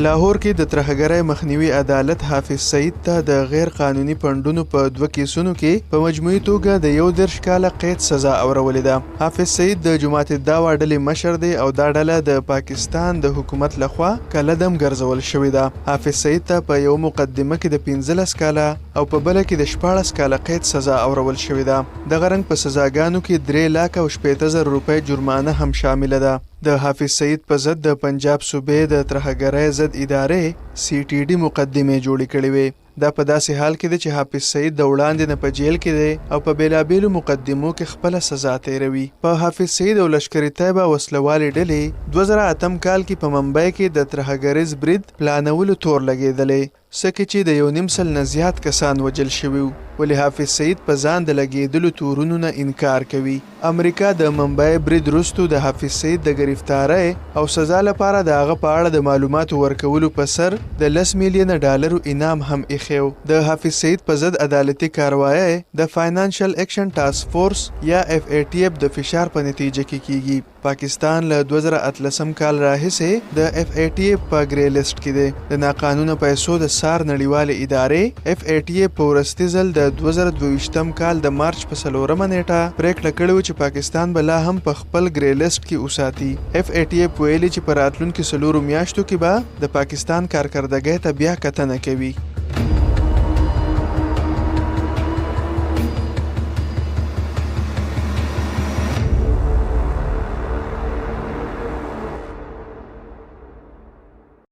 لاهور کې د ترهګرۍ مخنیوي عدالت حافظ سعید ته د غیر قانوني پندونو په 2 کیسونو کې په مجموعي توګه د 11 کاله قید سزا اورولې ده. حافظ سعید د جماعت الدعوه ډلې مشر دی او دا ډله د پاکستان د حکومت لخوا کلدم ګرځول شوې ده. حافظ سعید ته په یو مقدمه کې د 15 کاله او په بله کې د 14 کاله قید سزا اورول شوې ده. دغه رنګ په سزاګانو کې 3,80,000 روپۍ جرمانه هم شامله ده. د حافظ سعید په ضد د پنجاب صوبې د ترهګرۍ ضد ادارې CTD مقدمې جوړې کړې وې. دا په داسې حال کې دی چې حافظ سعید د وړاندې نه په جیل کې دی او په بیلابیلو مقدمو کې خپله سزا تیروي. په حافظ سعید او لشکر طیبه وسلوالې ډلې 2008 کال کې په ممبئی کې د ترهګریز برید پلانولو تور لګېدلی، څه کې چې د 1.5 سل نه زیات کسان وژل شوي وو. ولې حافظ سعید په ځان د لګېدلو تورونو نه انکار کوي. امریکا د ممبئی برید وروسته د حافظ سعید د گرفتارۍ او سزا لپاره د هغه په اړه د معلوماتو ورکولو په سر د 10 میلیونه ډالرو انعام هم ایښی و. د حافظ سعید په ضد عدالتي کاروایی د فاینانشل ایکشن ټاسک فورس یا FATF د فشار په نتیجه کې کیږي. پاکستان له 2018 کال راهیسې د FATF په ګری لیسټ کې دی. د ناقانونه پیسو د سار نړیوالې ادارې FATF په وروستي ځل د 2022 کال د مارچ په 4مه نیټه پریکړه کړې وه چې پاکستان به لا هم په خپل ګری لیسټ کې وساتي. FATF ویلي چې په راتلونکو 4 میاشتو کې به د پاکستان کارکردګۍ ته بیا کتنه کوي.